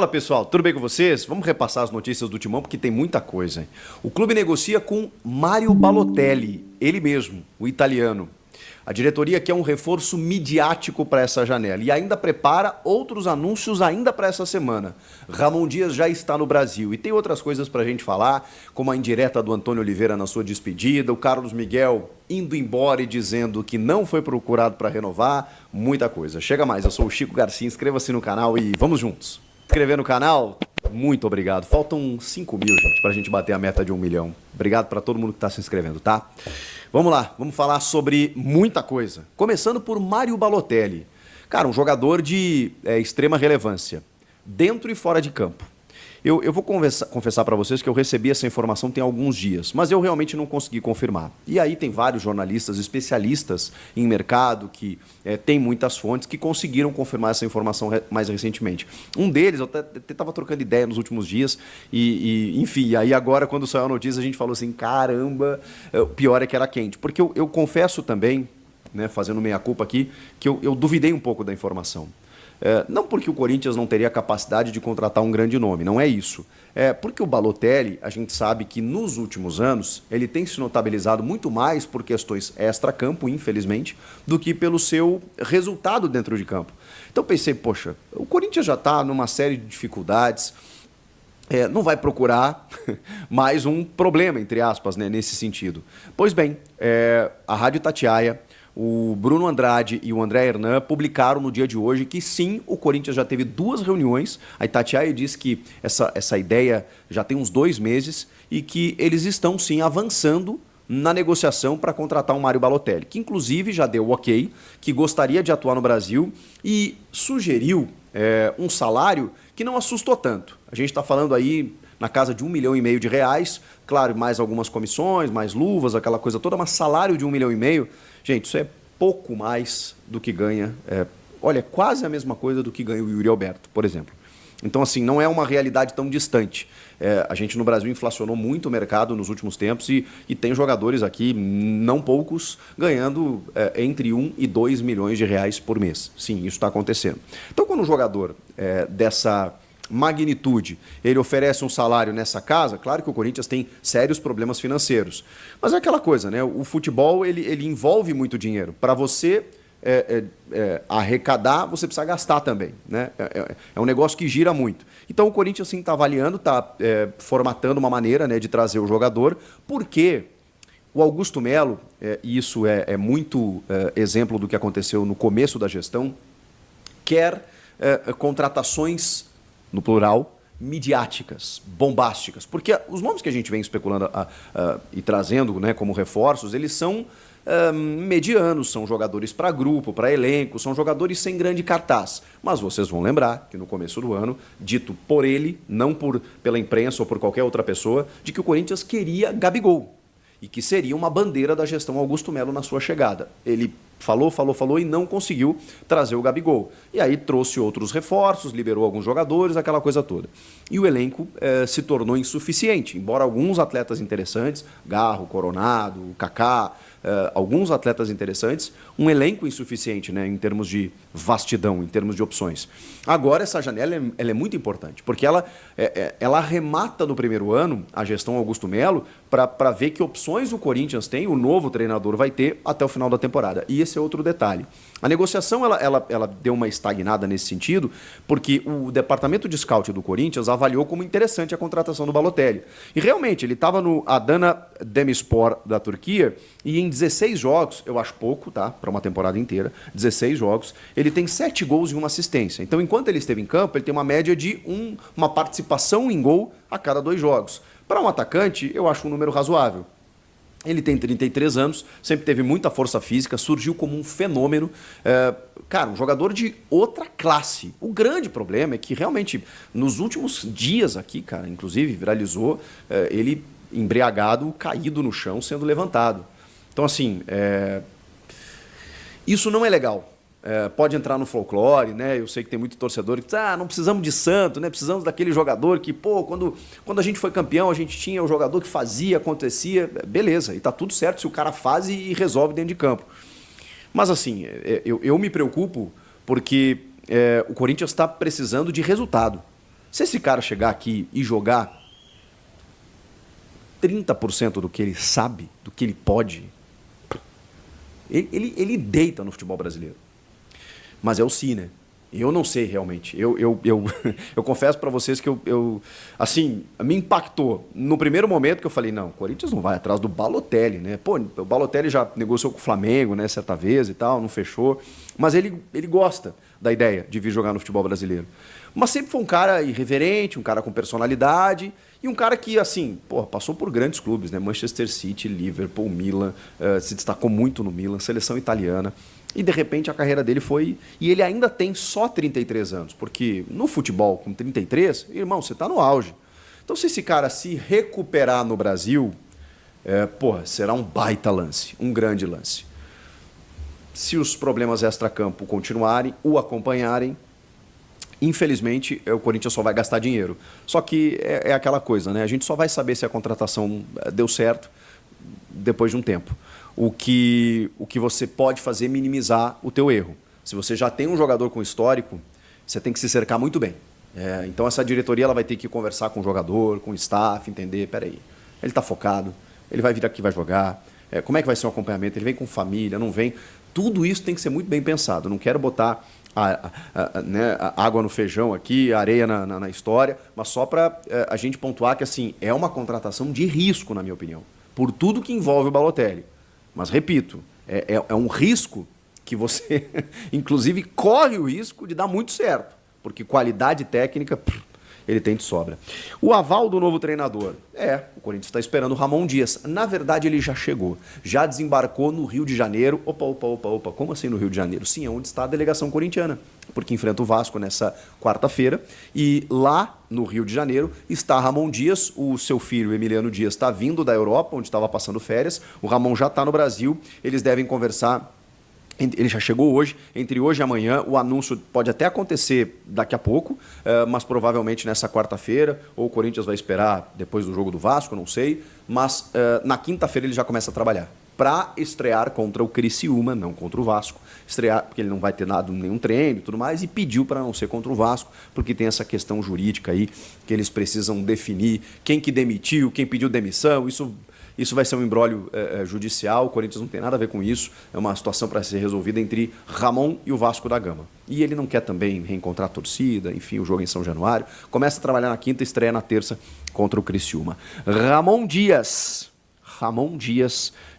Fala pessoal, tudo bem com vocês? Vamos repassar as notícias do Timão porque tem muita coisa. Hein? O clube negocia com Mario Balotelli, ele mesmo, o italiano. A diretoria quer um reforço midiático para essa janela e ainda prepara outros anúncios ainda para essa semana. Ramon Dias já está no Brasil e tem outras coisas para a gente falar, como a indireta do Antônio Oliveira na sua despedida, o Carlos Miguel indo embora e dizendo que não foi procurado para renovar, muita coisa. Chega mais, eu sou o Chico Garcia, inscreva-se no canal e vamos juntos. Inscrever no canal? Muito obrigado. Faltam 5 mil, gente, pra gente bater a meta de 1 milhão. Obrigado pra todo mundo que tá se inscrevendo, tá? Vamos lá, vamos falar sobre muita coisa. Começando por Mario Balotelli. Cara, um jogador de extrema relevância, dentro e fora de campo. Eu vou confessar para vocês que eu recebi essa informação tem alguns dias, mas eu realmente não consegui confirmar. E aí tem vários jornalistas especialistas em mercado que tem muitas fontes que conseguiram confirmar essa informação mais recentemente. Um deles, eu até estava trocando ideia nos últimos dias enfim, aí agora quando saiu a notícia a gente falou assim, caramba, o pior é que era quente. Porque eu confesso também, né, fazendo meia-culpa aqui, que eu duvidei um pouco da informação. Não porque o Corinthians não teria capacidade de contratar um grande nome, não é isso. Porque o Balotelli, a gente sabe que nos últimos anos, ele tem se notabilizado muito mais por questões extra-campo, infelizmente, do que pelo seu resultado dentro de campo. Então pensei, poxa, o Corinthians já está numa série de dificuldades, não vai procurar mais um problema, entre aspas, né, nesse sentido. Pois bem, a Rádio Itatiaia, o Bruno Andrade e o André Hernan publicaram no dia de hoje que sim, o Corinthians já teve 2 reuniões. A Itatiaia disse que essa ideia já tem uns 2 meses e que eles estão sim avançando na negociação para contratar o Mario Balotelli, que inclusive já deu ok, que gostaria de atuar no Brasil e sugeriu um salário que não assustou tanto. A gente está falando aí na casa de 1,5 milhão de reais, claro, mais algumas comissões, mais luvas, aquela coisa toda, mas salário de 1,5 milhão, gente, isso é pouco mais do que ganha, olha, quase a mesma coisa do que ganha o Yuri Alberto, por exemplo. Então, assim, não é uma realidade tão distante. A gente no Brasil inflacionou muito o mercado nos últimos tempos e tem jogadores aqui, não poucos, ganhando entre 1 e 2 milhões de reais por mês. Sim, isso está acontecendo. Então, quando um jogador dessa magnitude, ele oferece um salário nessa casa, claro que o Corinthians tem sérios problemas financeiros, mas é aquela coisa, né? O futebol ele envolve muito dinheiro. Para você arrecadar, você precisa gastar também, né? É um negócio que gira muito. Então o Corinthians sim está avaliando, está formatando uma maneira, né, de trazer o jogador, porque o Augusto Melo, e isso é muito exemplo do que aconteceu no começo da gestão, quer contratações no plural, midiáticas, bombásticas. Porque os nomes que a gente vem especulando e trazendo, né, como reforços, eles são medianos, são jogadores para grupo, para elenco, são jogadores sem grande cartaz. Mas vocês vão lembrar que no começo do ano, dito por ele, não pela imprensa ou por qualquer outra pessoa, de que o Corinthians queria Gabigol e que seria uma bandeira da gestão Augusto Melo na sua chegada. Ele falou e não conseguiu trazer o Gabigol. E aí trouxe outros reforços, liberou alguns jogadores, aquela coisa toda. E o elenco se tornou insuficiente, embora alguns atletas interessantes, Garro, Coronado, Kaká, alguns atletas interessantes, um elenco insuficiente, né, em termos de vastidão, em termos de opções. Agora essa janela ela é muito importante, porque ela arremata no primeiro ano a gestão Augusto Melo para ver que opções o Corinthians tem, o novo treinador vai ter até o final da temporada. E esse é outro detalhe. A negociação ela deu uma estagnada nesse sentido, porque o departamento de scout do Corinthians avaliou como interessante a contratação do Balotelli. E realmente, ele estava no Adana Demirspor da Turquia e em 16 jogos, eu acho pouco, tá? Para uma temporada inteira, 16 jogos, ele tem 7 gols e 1 assistência. Então, enquanto ele esteve em campo, ele tem uma média de uma participação em gol a cada 2 jogos. Para um atacante, eu acho um número razoável. Ele tem 33 anos, sempre teve muita força física, surgiu como um fenômeno. Cara, um jogador de outra classe. O grande problema é que realmente, nos últimos dias aqui, cara, inclusive viralizou, ele embriagado, caído no chão, sendo levantado. Então, assim, isso não é legal. Pode entrar no folclore, né? Eu sei que tem muito torcedor que diz, não precisamos de santo, né? Precisamos daquele jogador que, pô, quando a gente foi campeão, a gente tinha o jogador que fazia, acontecia, beleza, e tá tudo certo se o cara faz e resolve dentro de campo. Mas assim, eu me preocupo porque o Corinthians está precisando de resultado. Se esse cara chegar aqui e jogar 30% do que ele sabe, do que ele pode, ele deita no futebol brasileiro. Mas é o si, né? Eu não sei realmente. Eu confesso para vocês que assim, me impactou. No primeiro momento que eu falei, não, o Corinthians não vai atrás do Balotelli, né? Pô, o Balotelli já negociou com o Flamengo, né, certa vez e tal, não fechou. Mas ele gosta da ideia de vir jogar no futebol brasileiro. Mas sempre foi um cara irreverente, um cara com personalidade e um cara que, assim, pô, passou por grandes clubes, né? Manchester City, Liverpool, Milan, se destacou muito no Milan, seleção italiana. E de repente a carreira dele foi... E ele ainda tem só 33 anos, porque no futebol com 33, irmão, você está no auge. Então se esse cara se recuperar no Brasil, porra, será um baita lance, um grande lance. Se os problemas extracampo continuarem, o acompanharem, infelizmente o Corinthians só vai gastar dinheiro. Só que é aquela coisa, né? A gente só vai saber se a contratação deu certo depois de um tempo. O que você pode fazer é minimizar o teu erro. Se você já tem um jogador com histórico, você tem que se cercar muito bem. Então essa diretoria ela vai ter que conversar com o jogador, com o staff, entender, peraí, ele está focado, ele vai vir aqui, vai jogar, como é que vai ser o acompanhamento, ele vem com família, não vem. Tudo isso tem que ser muito bem pensado. Eu não quero botar a água no feijão aqui, areia na história, mas só para a gente pontuar que assim, é uma contratação de risco, na minha opinião, por tudo que envolve o Balotelli. Mas, repito, é um risco que você, inclusive, corre o risco de dar muito certo, porque qualidade técnica ele tem de sobra. O aval do novo treinador. O Corinthians está esperando o Ramon Dias. Na verdade, ele já chegou, já desembarcou no Rio de Janeiro. Opa, como assim no Rio de Janeiro? Sim, é onde está a delegação corintiana, porque enfrenta o Vasco nessa quarta-feira. E lá no Rio de Janeiro está Ramon Dias, o seu filho Emiliano Dias está vindo da Europa, onde estava passando férias. O Ramon já está no Brasil, eles devem conversar. Ele já chegou hoje, entre hoje e amanhã, o anúncio pode até acontecer daqui a pouco, mas provavelmente nessa quarta-feira, ou o Corinthians vai esperar depois do jogo do Vasco, não sei, mas na quinta-feira ele já começa a trabalhar, para estrear contra o Criciúma, não contra o Vasco, estrear porque ele não vai ter nada, nenhum treino e tudo mais, e pediu para não ser contra o Vasco, porque tem essa questão jurídica aí, que eles precisam definir quem que demitiu, quem pediu demissão, isso vai ser um imbróglio judicial, o Corinthians não tem nada a ver com isso, é uma situação para ser resolvida entre Ramon e o Vasco da Gama. E ele não quer também reencontrar a torcida, enfim, o jogo em São Januário. Começa a trabalhar na quinta, estreia na terça contra o Criciúma. Ramon Dias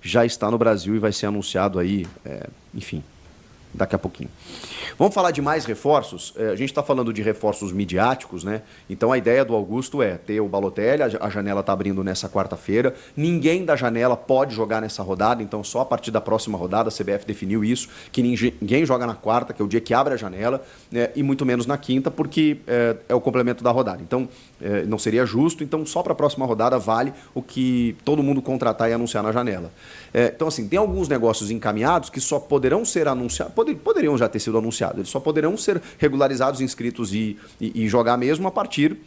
já está no Brasil e vai ser anunciado aí, enfim, daqui a pouquinho. Vamos falar de mais reforços? A gente está falando de reforços midiáticos, né? Então a ideia do Augusto é ter o Balotelli, a janela está abrindo nessa quarta-feira, ninguém da janela pode jogar nessa rodada, então só a partir da próxima rodada a CBF definiu isso, que ninguém joga na quarta, que é o dia que abre a janela, e muito menos na quinta, porque é o complemento da rodada. Então não seria justo, então só para a próxima rodada vale o que todo mundo contratar e anunciar na janela. Então assim, tem alguns negócios encaminhados que só poderão ser anunciados, poderiam já ter sido anunciados, eles só poderão ser regularizados, inscritos e jogar mesmo a partir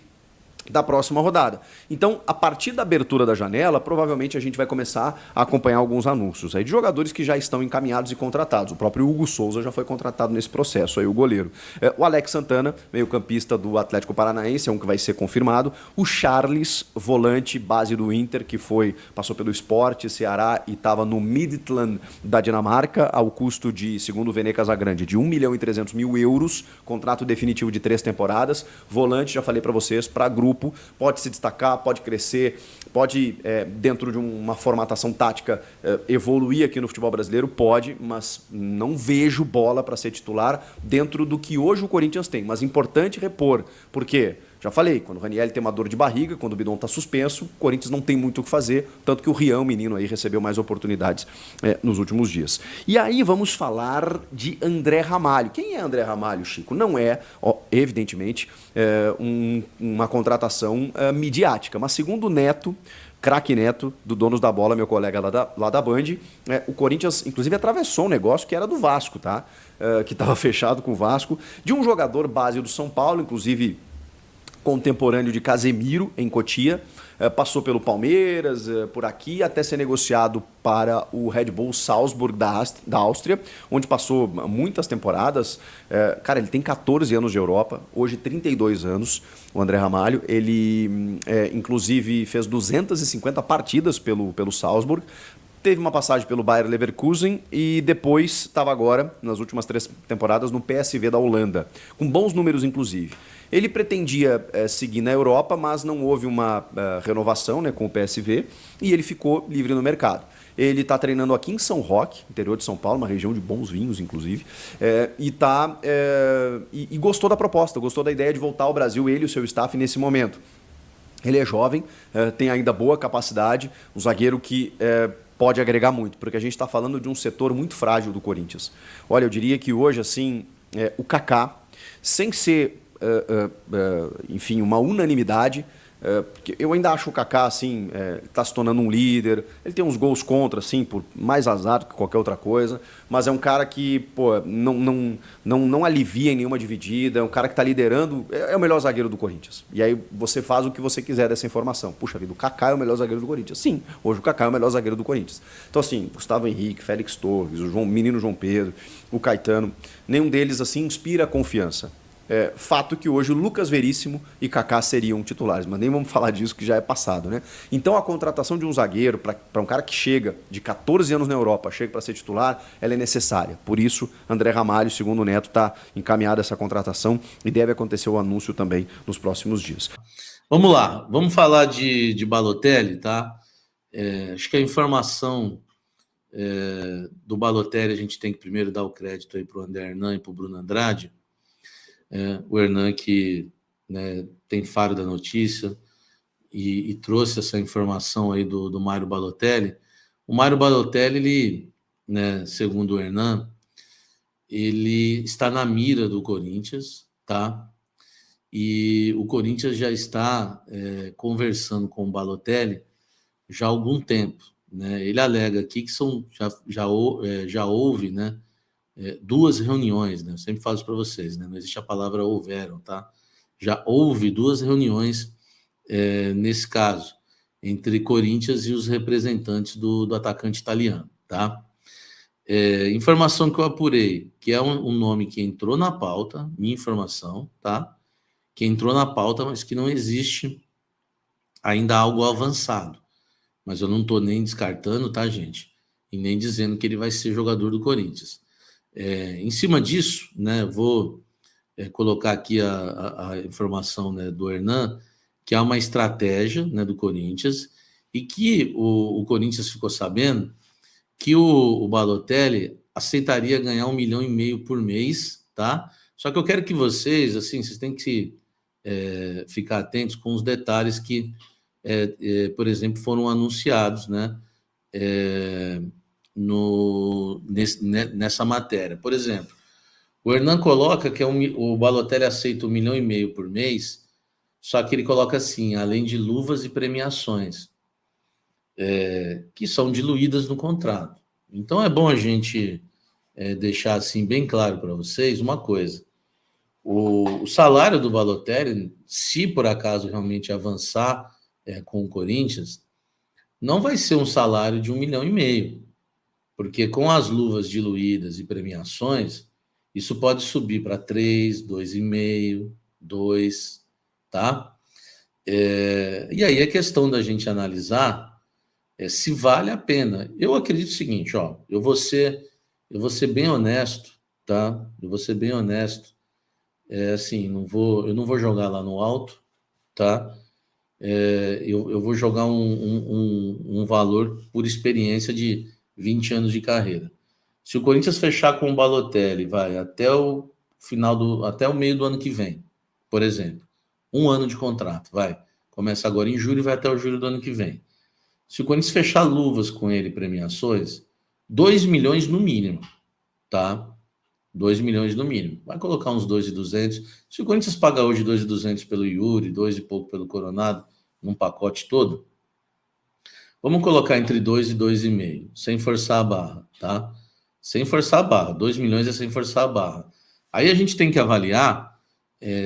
da próxima rodada. Então, a partir da abertura da janela, provavelmente a gente vai começar a acompanhar alguns anúncios aí de jogadores que já estão encaminhados e contratados. O próprio Hugo Souza já foi contratado nesse processo, aí o goleiro. O Alex Santana, meio-campista do Atlético Paranaense, é um que vai ser confirmado. O Charles, volante, base do Inter, que passou pelo Sport, Ceará e estava no Midtjylland da Dinamarca, ao custo de, segundo o Vene Casagrande, de 1.300.000 euros, contrato definitivo de 3 temporadas. Volante, já falei para vocês, para grupo, pode se destacar, pode crescer, pode, dentro de uma formatação tática, evoluir aqui no futebol brasileiro, pode, mas não vejo bola para ser titular dentro do que hoje o Corinthians tem. Mas importante repor, porque, já falei, quando o Ranieri tem uma dor de barriga, quando o Bidon está suspenso, o Corinthians não tem muito o que fazer, tanto que o Rian, o menino aí, recebeu mais oportunidades nos últimos dias. E aí vamos falar de André Ramalho. Quem é André Ramalho, Chico? Não é, evidentemente, uma contratação midiática, mas segundo o Neto, craque Neto, do Donos da Bola, meu colega lá da Band, o Corinthians, inclusive, atravessou um negócio que era do Vasco, tá? Que estava fechado com o Vasco, de um jogador base do São Paulo, inclusive contemporâneo de Casemiro, em Cotia, passou pelo Palmeiras, por aqui, até ser negociado para o Red Bull Salzburg da Áustria, onde passou muitas temporadas. Cara, ele tem 14 anos de Europa, hoje 32 anos, o André Ramalho. Ele, inclusive, fez 250 partidas pelo Salzburg, teve uma passagem pelo Bayer Leverkusen e depois estava agora, nas últimas 3 temporadas, no PSV da Holanda, com bons números, inclusive. Ele pretendia seguir na Europa, mas não houve uma renovação, né, com o PSV, e ele ficou livre no mercado. Ele está treinando aqui em São Roque, interior de São Paulo, uma região de bons vinhos, inclusive, e gostou da proposta, gostou da ideia de voltar ao Brasil, ele e o seu staff, nesse momento. Ele é jovem, tem ainda boa capacidade, um zagueiro que pode agregar muito, porque a gente está falando de um setor muito frágil do Corinthians. Olha, eu diria que hoje, assim, o Kaká, sem ser, enfim, uma unanimidade, porque eu ainda acho o Kaká, assim, está se tornando um líder, ele tem uns gols contra, assim, por mais azar do que qualquer outra coisa, mas é um cara que, pô, não alivia em nenhuma dividida, é um cara que está liderando, é o melhor zagueiro do Corinthians. E aí você faz o que você quiser dessa informação. Puxa vida, o Kaká é o melhor zagueiro do Corinthians. Sim, hoje o Kaká é o melhor zagueiro do Corinthians. Então, assim, Gustavo Henrique, Félix Torres, o menino João Pedro, o Caetano, nenhum deles, assim, inspira confiança. Fato que hoje o Lucas Veríssimo e Kaká seriam titulares, mas nem vamos falar disso que já é passado, né? Então a contratação de um zagueiro para um cara que chega de 14 anos na Europa, chega para ser titular, ela é necessária. Por isso, André Ramalho, segundo o Neto, está encaminhada essa contratação e deve acontecer o anúncio também nos próximos dias. Vamos lá, vamos falar de Balotelli, tá? Acho que a informação do Balotelli, a gente tem que primeiro dar o crédito aí para o André Hernan e para o Bruno Andrade. O Hernan que, né, tem Faro da Notícia e trouxe essa informação aí do Mário Balotelli. O Mário Balotelli, ele, né, segundo o Hernan, ele está na mira do Corinthians, tá? E o Corinthians já está conversando com o Balotelli já há algum tempo, né? Ele alega aqui que já houve, né, 2 reuniões, né? Eu sempre falo isso para vocês, né? Não existe a palavra houveram, tá? Já houve 2 reuniões nesse caso, entre Corinthians e os representantes do atacante italiano, tá? Informação que eu apurei, que é um nome que entrou na pauta, minha informação, tá? Que entrou na pauta, mas que não existe ainda algo avançado. Mas eu não estou nem descartando, tá, gente? E nem dizendo que ele vai ser jogador do Corinthians. Em cima disso, né, vou colocar aqui a informação, né, do Hernan, que há uma estratégia, né, do Corinthians, e que o Corinthians ficou sabendo que o Balotelli aceitaria ganhar 1,5 milhão por mês, tá? Só que eu quero que vocês, assim, vocês têm que ficar atentos com os detalhes que, por exemplo, foram anunciados, né, nessa matéria. Por exemplo, o Hernan coloca que o Balotelli aceita 1,5 milhão por mês, só que ele coloca assim, além de luvas e premiações, que são diluídas no contrato. Então é bom a gente deixar assim bem claro para vocês uma coisa. O salário do Balotelli, se por acaso realmente avançar com o Corinthians, não vai ser um salário de 1,5 milhão. Porque com as luvas diluídas e premiações, isso pode subir para 3, 2,5, 2, tá? E aí é questão da gente analisar se vale a pena. Eu acredito o seguinte, ó, eu vou ser bem honesto, tá? Eu vou ser bem honesto. Assim, eu não vou jogar lá no alto, tá? Eu vou jogar um valor por experiência de 20 anos de carreira. Se o Corinthians fechar com o Balotelli, vai até o até o meio do ano que vem, por exemplo, 1 ano de contrato, vai. Começa agora em julho e vai até o julho do ano que vem. Se o Corinthians fechar luvas com ele, premiações, 2 milhões no mínimo, tá? 2 milhões no mínimo. Vai colocar uns 2,200. Se o Corinthians paga hoje 2,200 pelo Yuri, 2 e pouco pelo Coronado, num pacote todo, vamos colocar entre 2 e 2,5, sem forçar a barra, tá? Sem forçar a barra. 2 milhões é sem forçar a barra. Aí a gente tem que avaliar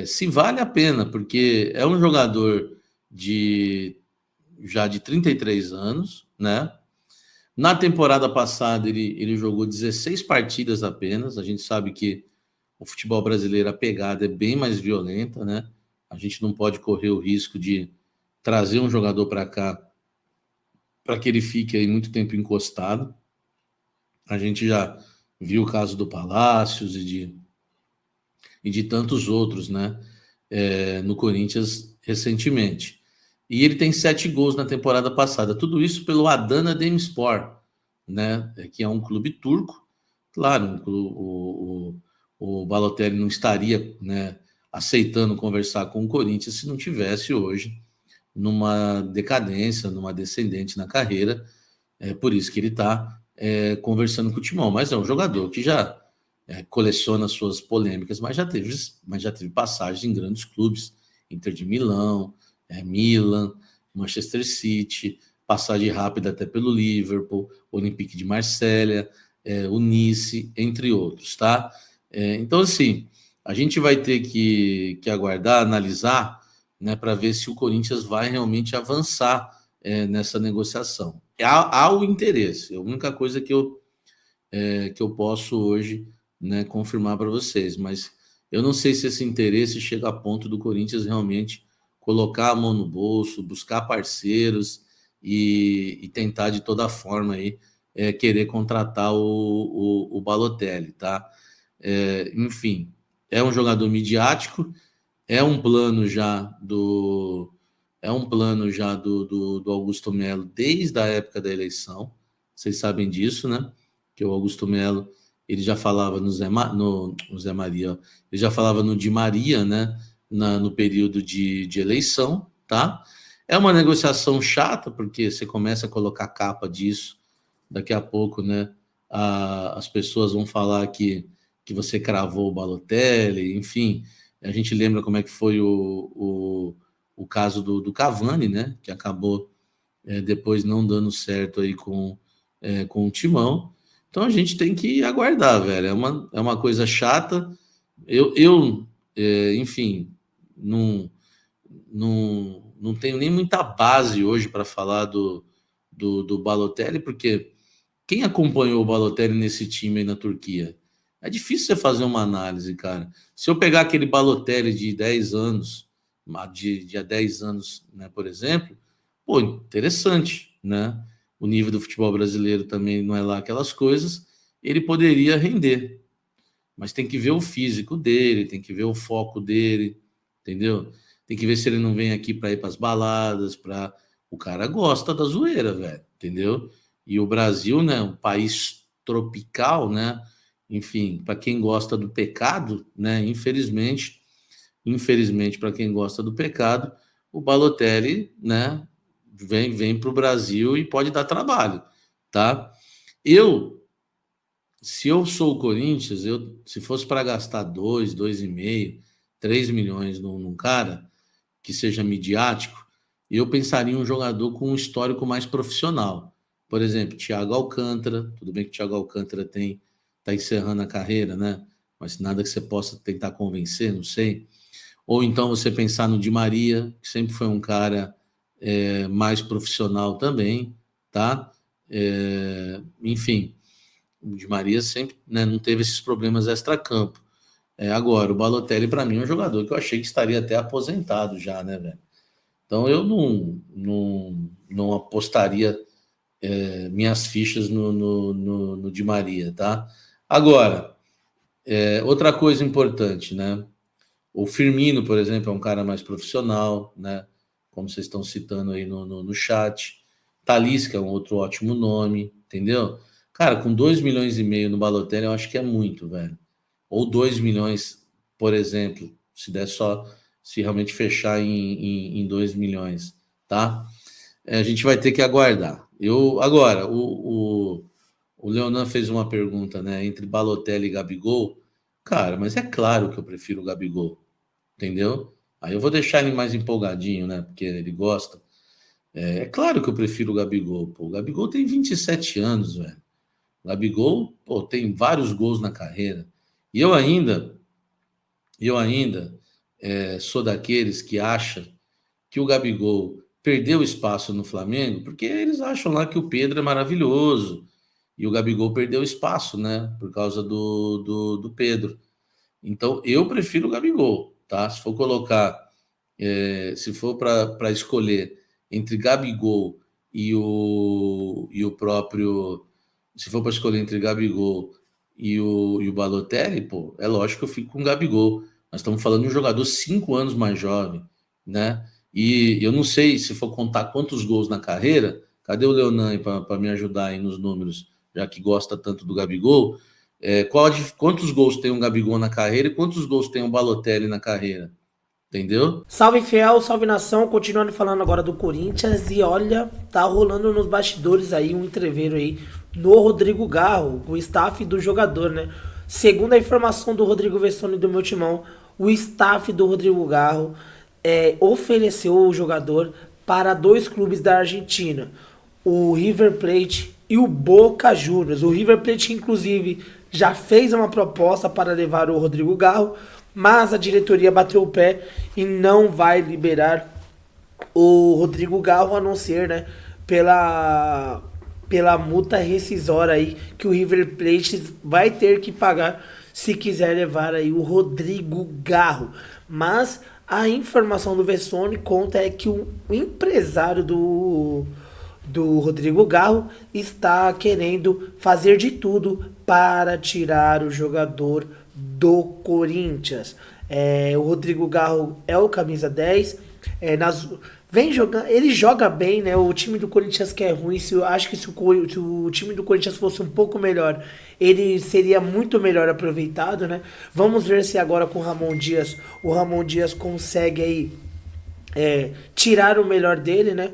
se vale a pena, porque é um jogador já de 33 anos, né? Na temporada passada, ele jogou 16 partidas apenas. A gente sabe que o futebol brasileiro, a pegada é bem mais violenta, né? A gente não pode correr o risco de trazer um jogador para cá para que ele fique aí muito tempo encostado. A gente já viu o caso do Palácios e de tantos outros, né? No Corinthians recentemente. E ele tem 7 gols na temporada passada. Tudo isso pelo Adana Demirspor, né? Que é um clube turco. Claro, o Balotelli não estaria, né, aceitando conversar com o Corinthians se não tivesse hoje numa decadência, numa descendente na carreira. É por isso que ele está conversando com o Timão. Mas é um jogador que já coleciona suas polêmicas, mas já teve passagens em grandes clubes, Inter de Milão, Milan, Manchester City, passagem rápida até pelo Liverpool, Olympique de Marselha, o Nice, entre outros, tá? Então, assim, a gente vai ter que aguardar, analisar, né, para ver se o Corinthians vai realmente avançar nessa negociação. Há o interesse, a única coisa que eu posso hoje, né, confirmar para vocês, mas eu não sei se esse interesse chega a ponto do Corinthians realmente colocar a mão no bolso, buscar parceiros e tentar de toda forma aí querer contratar o Balotelli, tá? Enfim, é um jogador midiático, é um plano já do do Augusto Melo desde a época da eleição. Vocês sabem disso, né? Que o Augusto Melo ele já falava no Zé Maria, ó, ele já falava no Di Maria, né? No período de eleição, tá? É uma negociação chata, porque você começa a colocar capa disso, daqui a pouco, né? As pessoas vão falar que você cravou o Balotelli, enfim. A gente lembra como é que foi o caso do Cavani, né? Que acabou depois não dando certo aí com o Timão. Então a gente tem que aguardar, velho. É uma coisa chata. Enfim, não tenho nem muita base hoje para falar do Balotelli, porque quem acompanhou o Balotelli nesse time aí na Turquia? É difícil você fazer uma análise, cara. Se eu pegar aquele Balotelli de 10 anos, de há 10 anos, né, por exemplo, pô, interessante, né? O nível do futebol brasileiro também não é lá aquelas coisas, ele poderia render, mas tem que ver o físico dele, tem que ver o foco dele, entendeu? Tem que ver se ele não vem aqui para ir para as baladas, para o cara gosta da zoeira, velho, entendeu? E o Brasil, né, um país tropical, né? Enfim, para quem gosta do pecado, né, infelizmente para quem gosta do pecado, o Balotelli, né, vem para o Brasil e pode dar trabalho, tá? Eu Se eu sou o Corinthians, se fosse para gastar 2,5, 3 milhões num cara que seja midiático, eu pensaria em um jogador com um histórico mais profissional. Por exemplo, Thiago Alcântara. Tudo bem que o Thiago Alcântara tá encerrando a carreira, né? Mas nada que você possa tentar convencer, não sei. Ou então você pensar no Di Maria, que sempre foi um cara mais profissional também, tá? Enfim, o Di Maria sempre, né, não teve esses problemas extra-campo. Agora, o Balotelli, para mim, é um jogador que eu achei que estaria até aposentado já, né, velho? Então eu não apostaria minhas fichas no Di Maria, tá? Agora, outra coisa importante, né? O Firmino, por exemplo, é um cara mais profissional, né? Como vocês estão citando aí no chat. Talisca é um outro ótimo nome, entendeu? Cara, com 2,5 milhões no Balotelli, eu acho que é muito, velho. Ou 2 milhões, por exemplo, se realmente fechar em 2 milhões, tá? A gente vai ter que aguardar. Agora, o Leonan fez uma pergunta, né? Entre Balotelli e Gabigol. Cara, mas é claro que eu prefiro o Gabigol, entendeu? Aí eu vou deixar ele mais empolgadinho, né? Porque ele gosta. É claro que eu prefiro o Gabigol, pô. O Gabigol tem 27 anos, velho. O Gabigol, pô, tem vários gols na carreira. E eu ainda sou daqueles que acha que o Gabigol perdeu espaço no Flamengo, porque eles acham lá que o Pedro é maravilhoso e o Gabigol perdeu espaço, né? Por causa do Pedro. Então, eu prefiro o Gabigol, tá? Se for colocar, se for para escolher entre Gabigol e o próprio. Se for para escolher entre Gabigol e o Balotelli, pô, é lógico que eu fico com o Gabigol. Nós estamos falando de um jogador 5 anos mais jovem, né? E eu não sei se for contar quantos gols na carreira. Cadê o Leonan para me ajudar aí nos números, já que gosta tanto do Gabigol? Quantos gols tem um Gabigol na carreira e quantos gols tem um Balotelli na carreira? Entendeu? Salve fiel, salve nação, continuando falando agora do Corinthians e olha, tá rolando nos bastidores aí um entreveiro aí no Rodrigo Garro, o staff do jogador, né? Segundo a informação do Rodrigo Vessone do meu timão, o staff do Rodrigo Garro ofereceu o jogador para 2 clubes da Argentina, o River Plate e o Boca Juniors. O River Plate, inclusive, já fez uma proposta para levar o Rodrigo Garro, mas a diretoria bateu o pé e não vai liberar o Rodrigo Garro, a não ser, né, pela multa rescisória aí que o River Plate vai ter que pagar se quiser levar aí o Rodrigo Garro. Mas a informação do Vessone conta é que o empresário do Rodrigo Garro está querendo fazer de tudo para tirar o jogador do Corinthians. O Rodrigo Garro é o camisa 10. Vem jogando, ele joga bem, né? O time do Corinthians que é ruim. Acho que se o time do Corinthians fosse um pouco melhor, ele seria muito melhor aproveitado, né? Vamos ver se agora com o Ramon Dias consegue aí tirar o melhor dele, né?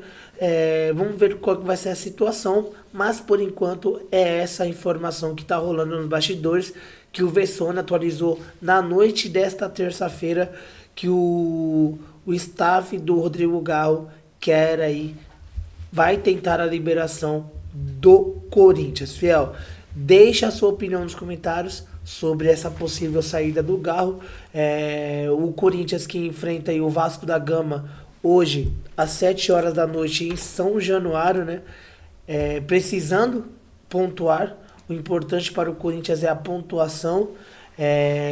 Vamos ver qual vai ser a situação, mas por enquanto é essa a informação que está rolando nos bastidores, que o Vessone atualizou na noite desta terça-feira, que o staff do Rodrigo Garro vai tentar a liberação do Corinthians. Fiel, deixa a sua opinião nos comentários sobre essa possível saída do Garro. O Corinthians que enfrenta aí o Vasco da Gama hoje, às 7 horas da noite, em São Januário, né? Precisando pontuar. O importante para o Corinthians é a pontuação.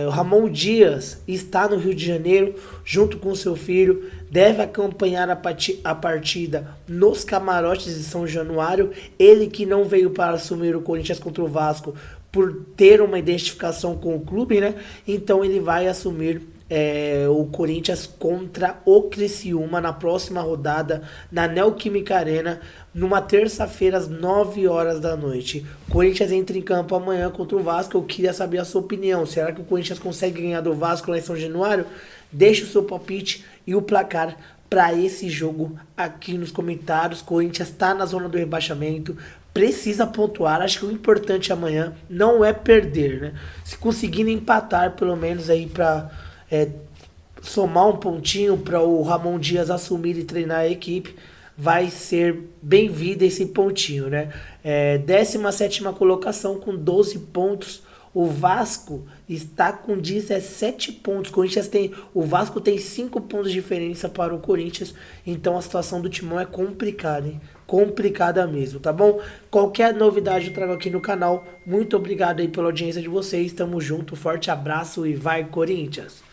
O Ramon Dias está no Rio de Janeiro, junto com seu filho, deve acompanhar a partida nos camarotes de São Januário. Ele que não veio para assumir o Corinthians contra o Vasco por ter uma identificação com o clube, né? Então ele vai assumir o Corinthians contra o Criciúma na próxima rodada na Neoquímica Arena, numa terça-feira às 9 horas da noite. O Corinthians entra em campo amanhã contra o Vasco. Eu queria saber a sua opinião. Será que o Corinthians consegue ganhar do Vasco lá em São Januário? Deixe o seu palpite e o placar para esse jogo aqui nos comentários. O Corinthians está na zona do rebaixamento, precisa pontuar. Acho que o importante amanhã não é perder, né? Se conseguir empatar pelo menos aí para somar um pontinho para o Ramon Dias assumir e treinar a equipe, vai ser bem-vindo esse pontinho, né? 17ª colocação com 12 pontos. O Vasco está com 17 pontos. O Vasco tem 5 pontos de diferença para o Corinthians. Então a situação do Timão é complicada, hein? Complicada mesmo, tá bom? Qualquer novidade eu trago aqui no canal. Muito obrigado aí pela audiência de vocês. Tamo junto, forte abraço e vai Corinthians!